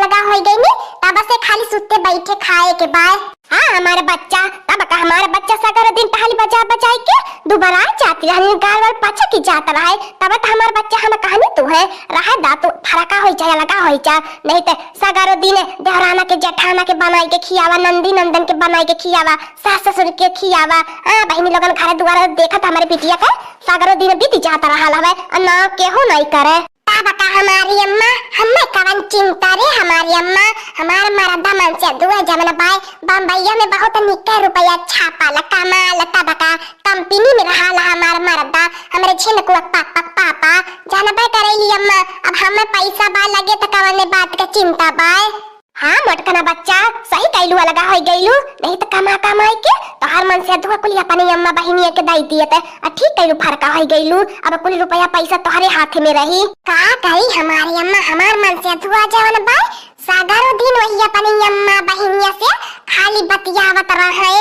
लगा हो गई नी तब से खाली सुते बैठे खाए के बाद। हाँ हमारा बच्चा तब का हमारा बच्चा सगर दिन टहली बचा बचाई के दोबारा जाती रहनी गाल वाल पाछा की जाता रहा तब तो हमारा बच्चा हम कहानी तू है रहा दा तो फरका हो जाए लगा हो जा नहीं तो सगारो दिन देहराना के जेठाना के बनाई के खियावा नंदी नंदन के बनाई के खियावा सास ससुर के खियावा। बहनी लोगन घर दुआरा देखा हमारे बिटिया का सगारो दिन बीत जाता रहा हवे ना केहू नहीं करे। तब हमारी अम्मा हमें कवन चिंता रे हमारी अम्मा हमारा मरदा मन से दुआ जमना बाय बम्बईया में बहुत निके रुपया छापा ला कमाल तब का कंपनी में रहा ला हमारा मरदा हमरे छिनकुआ पापा पापा जाना बाय करेली अम्मा अब हमें पैसा बा लगे तो कवन बात का चिंता बाय। हाँ मोटकना बच्चा सही कैलू लगा हो गईलू नहीं तो कमा कमाई के तो हर मन से दुआ कुली अपनी अम्मा बहिनी के दाई दिए थे ठीक कैलू फरका हो गईलू अब कुल रुपया पैसा तुम्हारे हाथ में रही का करी हमारी अम्मा हमार मन से दुआ जवन बाय सागरो दिन वही अपनी अम्मा बहिनिया से खाली बतियावत रहे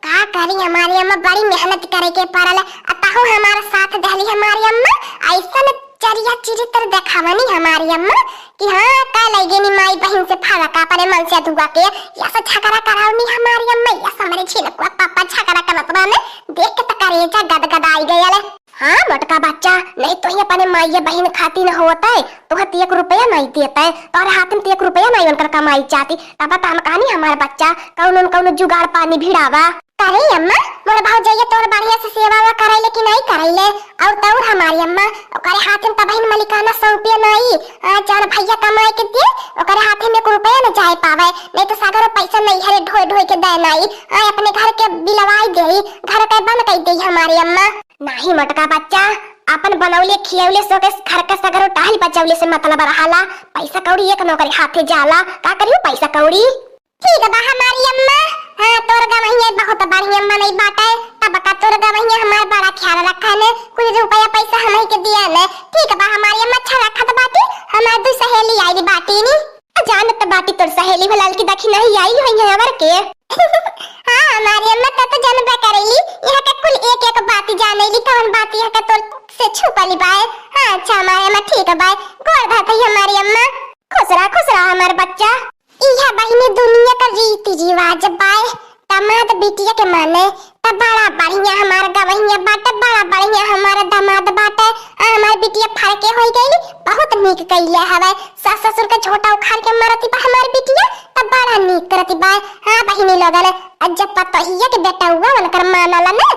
का करी हमारी अम्मा बड़ी मेहनत करे के पड़ल अतहु हमारा साथ दहली हमारी अम्मा ऐसा चरिया चरित्र देखावनी हमारी अम्मा कि हाँ का लगे नी माई बहन से फरका अपने मन से दुआ के ऐसा झगड़ा करावनी हमारी अम्मा ऐसा हमारे छिनकुआ पापा झगड़ा करत बाने देख के त करेजा गदगदाई गयले। हाँ मोटका बच्चा नहीं तो ही अपने माई बहन खाती न होता है तो 1 रुपया नहीं देता है तो और हाथ में 1 रुपया नहीं उनकर कमाई चाहती तब हम कहानी हमारा बच्चा कौन जुगाड़ पानी भिड़ावा करे अम्मा मोर भौजैया तोर बढ़िया से सेवा करे लेकिन नहीं करैले और तौर हमारी अम्मा ओकरे हाथ में तबहिन मलिकाना 100 रुपया नहीं जान भैया कमाई के दे ओकरे हाथ में 1 रुपया न जाए पावे नहीं तो सागर पैसा नहीं है ढोय ढोय के दे नहीं अपने घर के बिलवाई दे घर के बन कर दे हमारी अम्मा। नहीं मटका बच्चा अपन बनौले खियौले सो के घर का सगर टाही बचौले से मतलब रहाला पैसा कौड़ी एक नौकरी हाथे जाला का करियो पैसा कौड़ी ठीक बा हमारी अम्मा। हाँ तोर गवैया बहुत बढ़िया अम्मा नहीं बाटे तब का तोर गवैया हमार बड़ा ख्याल रखा ने कुछ रुपया पैसा हमें के दिया ने ठीक बा हमारी अम्मा अच्छा रखत बाटी हमार दू सहेली आई बाटी नी जानत बाटी तोर सहेली भलाल की दखी नहीं आई होई है अवर के। हां हमारी अम्मा तो जानबे करेली यहां का कुल एक एक बात जानेली कौन बात यहां का तोर से छुपली बाय। हां अच्छा हमारी अम्मा ठीक है बाय गोर बात है हमारी अम्मा खुश रहा हमार बच्चा। इहा बहिनी दुनिया का रीति रिवाज बाय दामाद बिटिया के माने त बड़ा बढ़िया हमार गवैया बाटे बड़ा बढ़िया हमारा दामाद बाटे हमार बिटिया फरके होई गईली बहुत नीक कइले हवे सास ससुर के छोटा उखाड़ के मारती बा हमार बिटिया त बड़ा नीक करती बा। हां बहिनी लोगन अजब पता हिया के बेटा हुआ उनकर मानला ने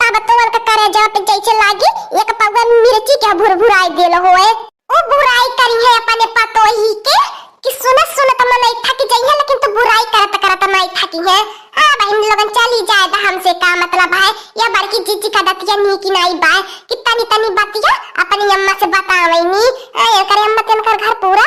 तब तो उनका करे जब पे जैसे लागी एक पौवा मिर्ची के भुरभुराई देल होए ओ बुराई करी है अपने पतोही के कि सुन तो मन नहीं थकी जाइए लेकिन तो बुराई करत नहीं थकी है। हां बहन लोगन चली जाए तो हमसे का मतलब है या बड़की जीजी का दतिया नी की नहीं बाय कि तनी बातिया अपनी अम्मा से बतावे नी ये करे अम्मा तेनकर घर पूरा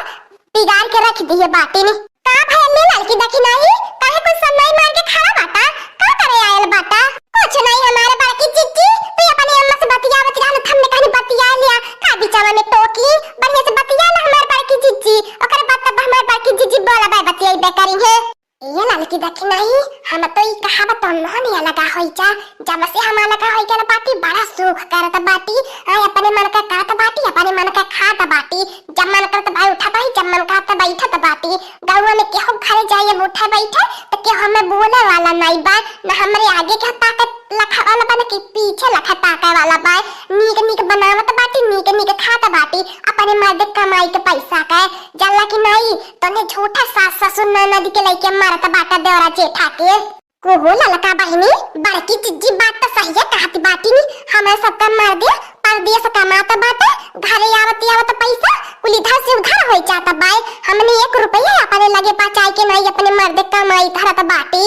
बिगाड़ के रख दिए बाटी नी का भाई ले लाल की दखी नहीं काहे कुछ सब नहीं मार के खड़ा बाटा का करे आयल बाटा कुछ नहीं हमारे बड़की जीजी तू अपनी अम्मा से बतियावत रहन हमने कहीं बतिया लिया का बिचावा में टोकी बढ़िया से बतिया ना हमारे बड़की जीजी ओकर बात तब हमारे बड़की जीजी बोला बाय बतियाई बेकरी है ये लाल की दखी नहीं हम तो ई कहावत नहीं लगा होई जा जब से हम लगा होई के बाटी बड़ा सुख करत बाटी अपने मन का खात बाटी अपने मन का खात बाटी जब मन करत भाई उठा भाई जब मन करत बैठत बाटी गांव में केहू घरे जाए उठा बैठे तो के हमें बोले वाला नहीं बा ना हमरे आगे के ताकत लखा वाला बा कि पीछे लखा ताकत वाला बा नीक बनावत बाटी नीक खात बाटी अपने मर्द कमाई के पैसा का जल्ला की नहीं तने झूठा सास ससुर ननद के लेके मारत बाटा देवरा जेठा के को हो ललका बहिनी बड़की जिज्जी बात तो सही है कहती बाटी नी हमें सबका मार दिया परदेश कमाता बाटे घरे आवत पैसा कुल इधर से उधर हो जाता बाय हमने 1 रुपया अपने लगे बचाई के नहीं अपने मर्द कमाई धरत बाटी।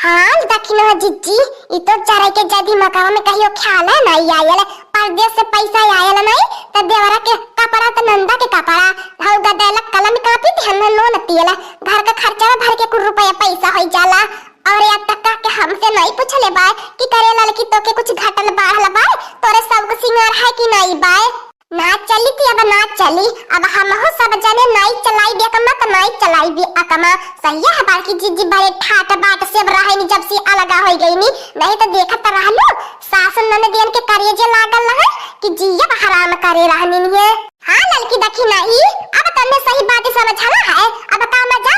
हाँ दखिन जिज्जी ई तो चरे के जदी मकावा में कहियो ख्याल है नहीं आयल परदेश से पैसा आयल नहीं त देवरा के कपड़ा त नंदा के कपड़ा हौ गदेला कलम कापी थे हमने लोन तियला घर का खर्चा भर के कुछ रुपया पैसा हो जाला और या तक के हमसे नहीं पूछले बाय कि करे लड़की तो के कुछ घटल बाढ़ल बाय तोरे सब सिंगार है कि नहीं बाय ना चली थी अब ना चली अब हम हो सब जने नहीं चलाई बे कमा तो नहीं चलाई बे अकमा सही है बाकी जीजी बड़े ठाट बाट से रहे नी जब से अलग हो गई नी नहीं तो देखत रहलो सास ननदियन के करेजे लागल रहे कि जिया हराम करे रहनी है। हां लड़की देखी नहीं अब तन्ने सही बात समझला है अब का मजा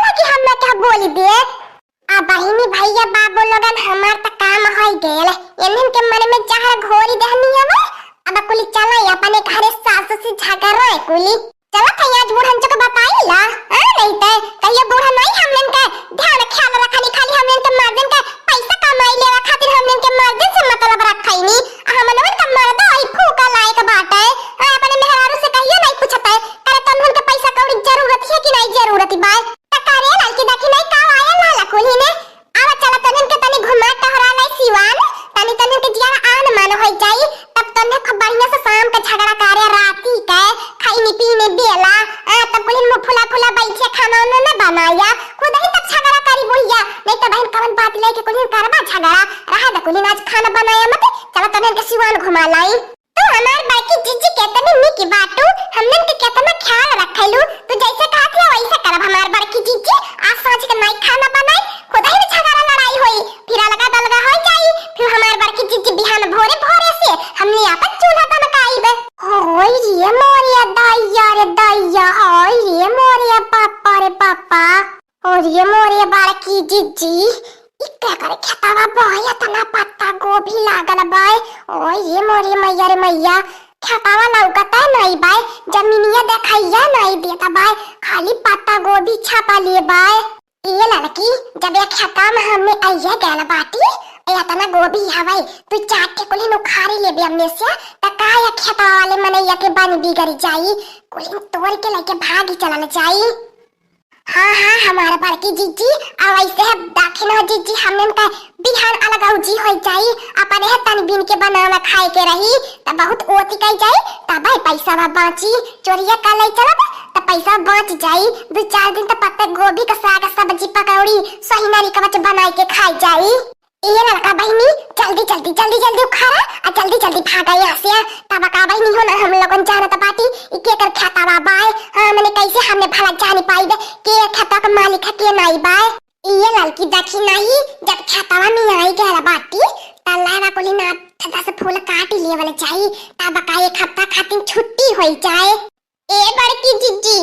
बनाया खुद ही तब झगड़ा करी बुढ़िया नहीं तो बहन कवन बात लेके कुली करबा झगड़ा रहा द कुली आज खाना बनाया मत चलो तने के सिवान घुमा लाई तो हमार बाकी जीजी केतनी निकी बाटू हमने के केतना ख्याल रखलू तू जैसे कहत है वैसे करब हमार बड़की जीजी आज सांझ के नहीं खाना बनाई खुद ही झगड़ा लड़ाई होई फिर अलगा दलगा हो जाई फिर हमार बड़की जीजी बिहान भोरे भोरे से हमने अपन चूल्हा तनकाईबे होय रे मोरिया दैया होय रे मोरिया पापा रे पापा और ये मोरिया बड़की जीजी इक्का करे खेतावा बहया तना पत्ता गोभी लागल बाय ओए ये मोरी मैया रे मैया खेतावा लौकता नहीं बाय जमीनिया देखाइया नहीं देता बाय खाली पत्ता गोभी छापा लिए बाय ये लड़की जब ये खेता में हमें आइया गैल बाटी या तना गोभी हवाई तू चाट के कुली नुखारी ले बे हमने से त का या खेता वाले मनैया के बन बिगड़ जाई कुली तोड़ के लेके भागी चलल जाई हाँ हमारे बड़की जीजी अब ऐसे है दाखिल हो जीजी हमने का बिहान अलग औजी हो जाई अपन है तन बिन के बनावा खाए के रही त बहुत ओती कई जाई तब पैसा बाची चोरिया का ले चलब त पैसा बच जाई 2-4 दिन त पत्ते गोभी का साग सब्जी पकौड़ी सही नारी कवच बनाई के खाई जाई ये लड़का बहनी जल्दी उखाड़ा और जल्दी भागा यहाँ से तब का बहनी हो ना हम लोगन जानत बाटी के कर खाता बाय हां मैंने कैसे हमने भला जान पाई के खाता का मालिक है के नहीं बाय ये लड़की देखी नहीं जब खाता में आई गया बाटी तल्ला कोली ना थदा से फूल काट लिए वाला चाहिए तब का एक हफ्ता खातिर छुट्टी हो जाए ए बड़की जीजी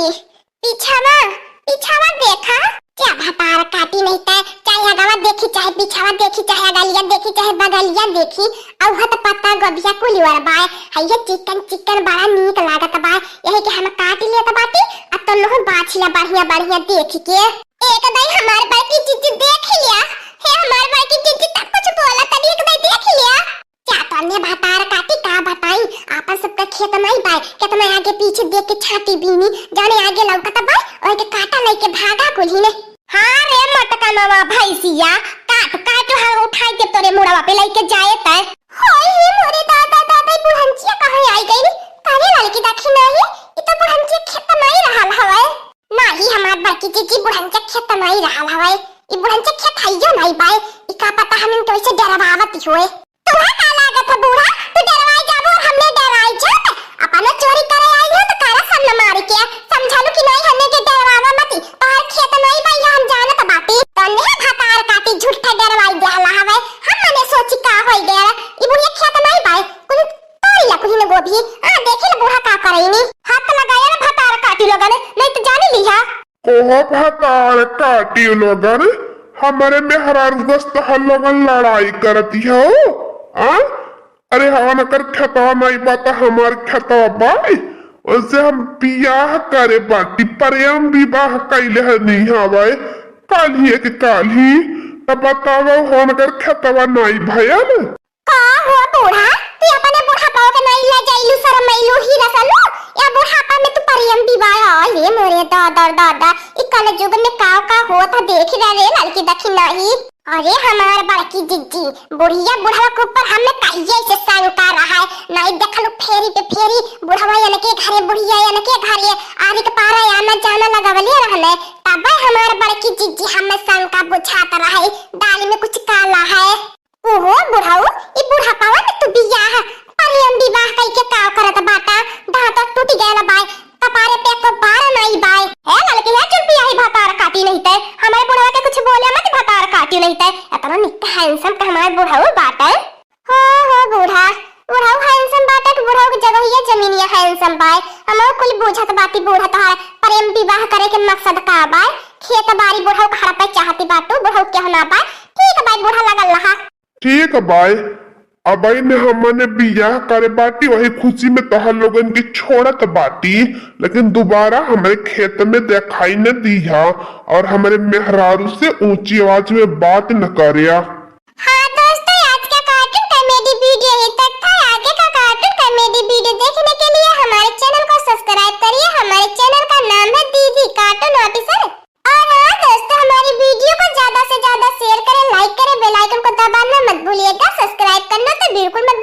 पीछावा देखा क्या भतार काटी नहीं तय चाहे अगवा देखी चाहे पीछावा देखी चाहे अगलिया देखी चाहे बगलिया देखी औ हत पत्ता गोभिया कुलीवर बाय हइया चिकन बड़ा नीक लागत बाय यही के हम काट लिए त बाटी आ तो लोह बाछिया बढ़िया देख के एक दई हमार बड़की जीजी देख लिया हे हमार बड़की जीजी तब कुछ बोला तब एक दई देख लिया क्या तने भतार काटी का बताई आपन सबका खेत नहीं बाय कितना आगे पीछे देख के छाती बीनी जाने आगे लौकता बाय और के काटा लेके भागा कुली ने हां रे मटका नवा भैसिया काट हम उठाई के तोरे मुड़वा पे लेके जाए तय होय हे मोरे दादा बुढ़ंचिया कहां आई गई तारे लड़की देखी नहीं ई तो बुढ़ंचिया खेत नहीं रहल हवे नाही हमार बाकी जीजी बुढ़ंचिया खेत नहीं रहल हवे ई बुढ़ंचिया खेत हइयो नहीं बाय ई का पता हम तो ऐसे डरावत होए तुम्हारा का लागत है बूढ़ा तू डरवाई जाबो और हमने डराई जाब अपन चोरी करे आई हो तो कारा सब न मार के समझालू कि नहीं हमने के डरवावा मत तार खेत नहीं भाई हम जानत बाटी तने भतार काटी झूठा डरवाई देला हवे हम मने सोची का होई गया ई बुढ़िया खेत नहीं भाई कुल तोरी ला कुल ने गोभी आ देखे ले बूढ़ा का करईनी हाथ लगाया ना भतार काटी लगने नहीं तो जाने लिहा ओहो भतार काटी लगन हमारे मेहरारू दोस्त हल्लोगन लड़ाई करती हो अरे हाँ कर खेता नहीं पाता हमारे खेता बाई उसे हम बियाह करे बाटी प्रेम विवाह कैले है नहीं हवाए काली तब बताओ होन कर खेतवा नहीं भयल का हो बूढ़ा तू अपने बुढ़ापा के नहीं ले जाइलू शरमैलू ही रसलू या बुढ़ापा में तू प्रेम विवाह ये मोरे दादा ई कल युग में का होता देख रहे लड़की देखी नहीं अरे हमार बड़की जीजी बुढ़िया बुढ़वा के ऊपर हमें कहिए से शंका रहा है नहीं देखलू फेरी पे फेरी बुढ़वा यानी के घरे बुढ़िया यानी के घरे आदि के पारा आना जाना लगावले रहले तब हमार बड़की जीजी हमें शंका बुझाता रहे दाल में कुछ काला है ओहो बुढ़ाऊ ई बुढ़ापावा में तू बियाह प्रेम विवाह कई के का करत बाटा दांत टूट गया बाय कपारे पे को बार नहीं बाय है लड़की है चुप बियाह भतार काटी नहीं तय हमारे बुढ़वा के कुछ बोले मत भतार काटी नहीं तय इतना निक्का हैंडसम का हमारे बुढ़ाऊ बाटा हो बुढ़ाऊ हैंडसम बाटा के बुढ़ाऊ की जगह ही जमीनिया हैंडसम बाय हमर कुल बुझत बाती बूढ़ा तोहार प्रेम विवाह करे के मकसद का बाय खेत बाड़ी बुढ़ाऊ खड़ा पे चाहती बाटू बुढ़ाऊ के होना बाय ठीक बाय बूढ़ा लगल रहा ठीक बाय अब ने हमने बियाह करे बाटी वही खुशी में तोहर लोगन की छोड़त बाटी लेकिन दोबारा हमारे खेत में दिखाई न दिया और हमारे मेहरारू से ऊंची आवाज में बात न करिया हाँ दोस्तों आज का कार्टून कॉमेडी वीडियो यहीं तक था आगे का कार्टून कॉमेडी वीडियो देखने के लिए हमारे चैनल को सब्सक्राइब करिए हमारे चैनल का नाम है दीदी कार्टून ऑफिसर और हाँ दोस्तों हमारी वीडियो को ज्यादा से ज्यादा शेयर करें लाइक करें बेल आइकन को दबाना मत भूलिएगा सब्सक्राइब करना तो बिल्कुल मत